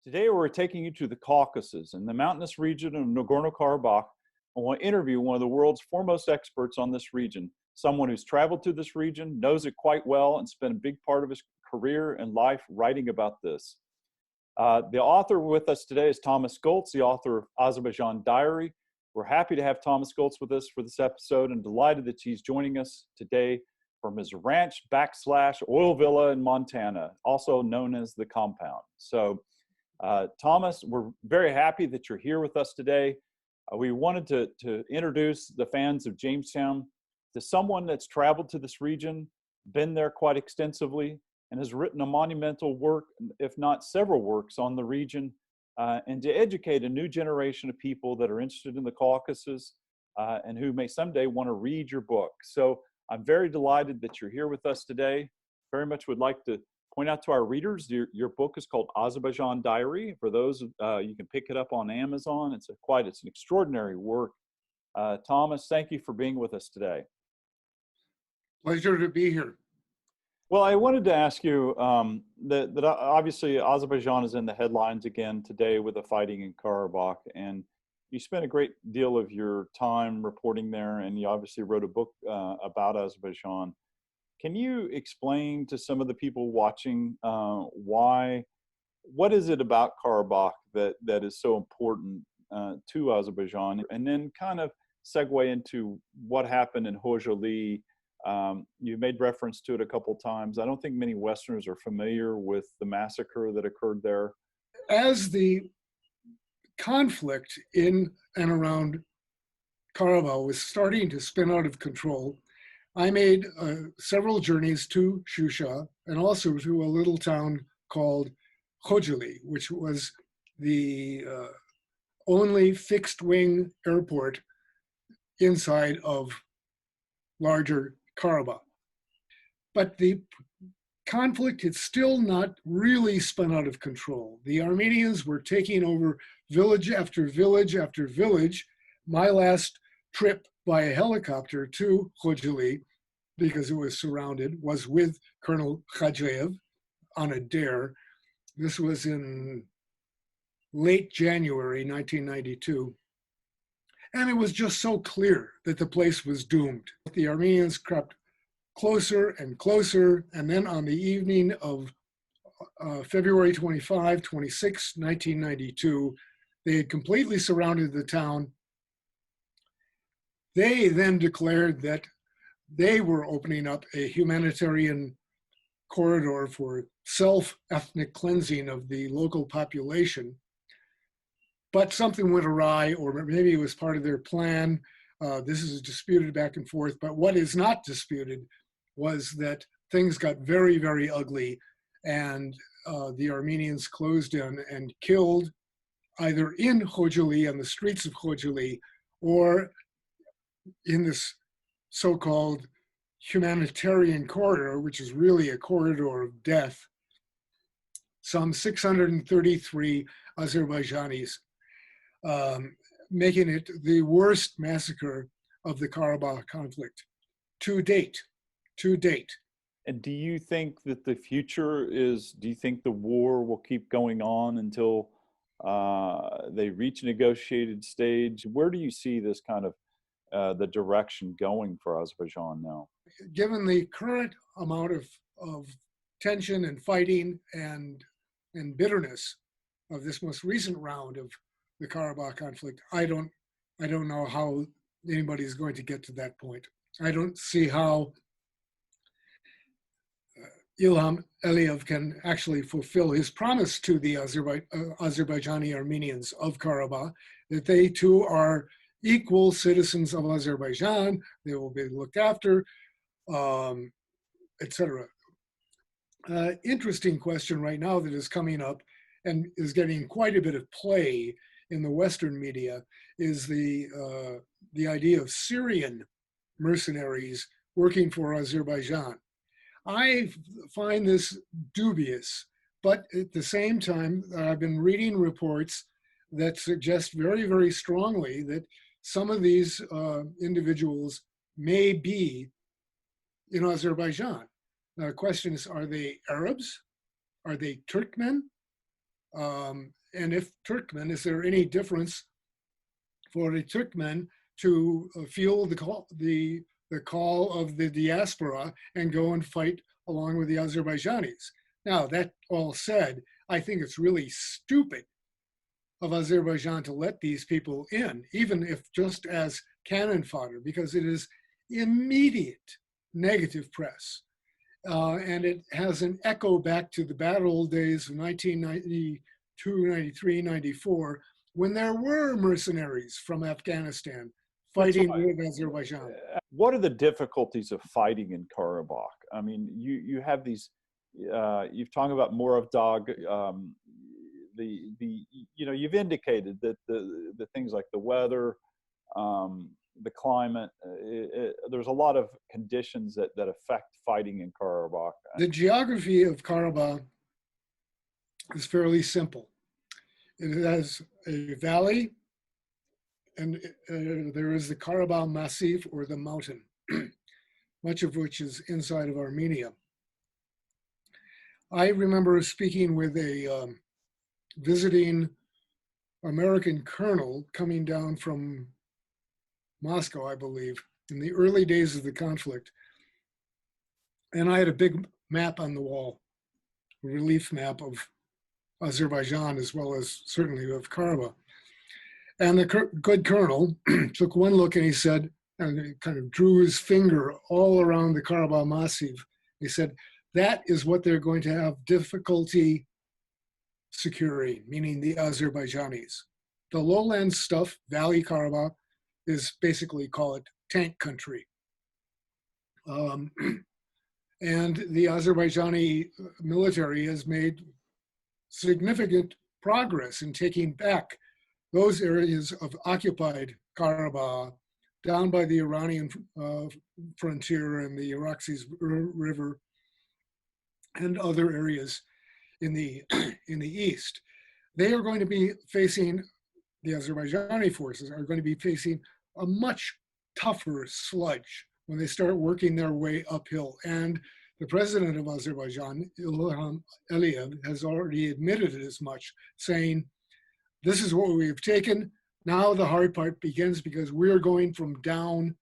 Today we're taking you to the Caucasus in the mountainous region of Nagorno Karabakh. I want to interview one of the world's foremost experts on this region, someone who's traveled to this region, knows it quite well, and spent a big part of his career and life writing about this. The author with us today is Thomas Goltz, the author of Azerbaijan Diary. We're happy to have Thomas Goltz with us for this episode and delighted that he's joining us today from his ranch / oil villa in Montana, also known as the Compound. So Thomas, we're very happy that you're here with us today. We wanted to introduce the fans of Jamestown to someone that's traveled to this region, been there quite extensively, and has written a monumental work, if not several works, on the region, and to educate a new generation of people that are interested in the Caucasus and who may someday want to read your book. So I'm very delighted that you're here with us today. Very much would like to point out to our readers, your book is called Azerbaijan Diary. For those, you can pick it up on Amazon. It's an extraordinary work. Thomas, thank you for being with us today. Pleasure to be here. Well, I wanted to ask you that obviously Azerbaijan is in the headlines again today with the fighting in Karabakh, and you spent a great deal of your time reporting there, and you obviously wrote a book about Azerbaijan. Can you explain to some of the people watching what is it about Karabakh that is so important to Azerbaijan, and then kind of segue into what happened in Khojaly. You made reference to it a couple of times. I don't think many Westerners are familiar with the massacre that occurred there. As the conflict in and around Karabakh was starting to spin out of control, I made several journeys to Shusha and also to a little town called Khojaly, which was the only fixed-wing airport inside of larger Karabakh. But the conflict had still not really spun out of control. The Armenians were taking over village after village after village. My last trip by a helicopter to Khojaly, because it was surrounded, was with Colonel Khajayev on a dare. This was in late January 1992. And it was just so clear that the place was doomed. The Armenians crept closer and closer, and then on the evening of February 26, 1992, they had completely surrounded the town. They then declared that they were opening up a humanitarian corridor for self-ethnic cleansing of the local population. But something went awry, or maybe it was part of their plan. This is disputed back and forth, but what is not disputed was that things got very, very ugly, and the Armenians closed in and killed either in Khojaly, on the streets of Khojaly, or in this so-called humanitarian corridor, which is really a corridor of death, some 633 Azerbaijanis, making it the worst massacre of the Karabakh conflict to date. And do you think that the future is, do you think the war will keep going on until they reach a negotiated stage? Where do you see this kind of the direction going for Azerbaijan now? Given the current amount of tension and fighting and bitterness of this most recent round of the Karabakh conflict, I don't know how anybody is going to get to that point. I don't see how Ilham Aliyev can actually fulfill his promise to the Azerbaijani Armenians of Karabakh, that they too are equal citizens of Azerbaijan, they will be looked after, etc. Interesting question right now that is coming up and is getting quite a bit of play in the Western media is the idea of Syrian mercenaries working for Azerbaijan. I find this dubious, but at the same time, I've been reading reports that suggest very, very strongly that some of these individuals may be in Azerbaijan. The question is, are they Arabs? Are they Turkmen? And if Turkmen, is there any difference for the Turkmen to feel the call of the diaspora and go and fight along with the Azerbaijanis? Now, that all said, I think it's really stupid of Azerbaijan to let these people in, even if just as cannon fodder, because it is immediate negative press. And it has an echo back to the bad old days of 1992, 93, 94, when there were mercenaries from Afghanistan fighting with Azerbaijan. What are the difficulties of fighting in Karabakh? I mean, you have these, you've talked about Moravdog, you've indicated that the things like the weather, the climate, there's a lot of conditions that affect fighting in Karabakh. The geography of Karabakh is fairly simple. It has a valley, and there is the Karabakh Massif, or the mountain, much of which is inside of Armenia. I remember speaking with a visiting American colonel coming down from Moscow, I believe, in the early days of the conflict. And I had a big map on the wall, a relief map of Azerbaijan, as well as certainly of Karabakh. And the good colonel took one look and he said, and he kind of drew his finger all around the Karabakh Massif. He said, that is what they're going to have difficulty securing, meaning the Azerbaijanis. The lowland stuff, Valley Karabakh, is basically, call it tank country. And the Azerbaijani military has made significant progress in taking back those areas of occupied Karabakh down by the Iranian frontier and the Oxus River and other areas in the east. They are going to be facing, the Azerbaijani forces are going to be facing a much tougher sludge when they start working their way uphill. And the president of Azerbaijan, Ilham Aliyev, has already admitted as much, saying, this is what we have taken. Now the hard part begins, because we're going from down